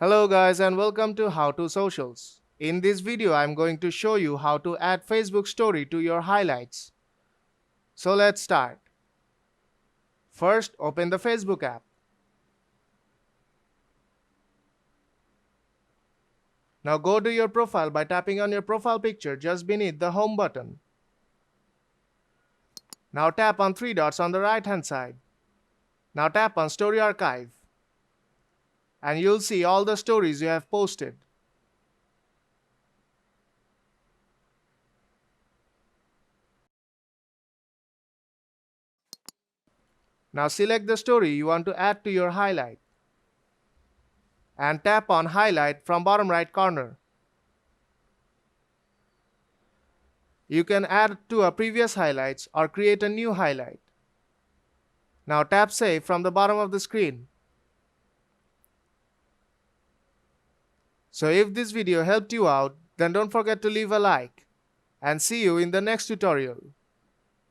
Hello guys and welcome to How to Socials. In this video I'm going to show you how to add Facebook story to your highlights. So let's start. First open the Facebook app. Now go to your profile by tapping on your profile picture just beneath the home button. Now tap on three dots on the right hand side. Now tap on Story Archive. And you'll see all the stories you have posted. Now select the story you want to add to your highlight. And tap on Highlight from bottom right corner. You can add to a previous highlights or create a new highlight. Now tap Save from the bottom of the screen. So if this video helped you out, then don't forget to leave a like and see you in the next tutorial.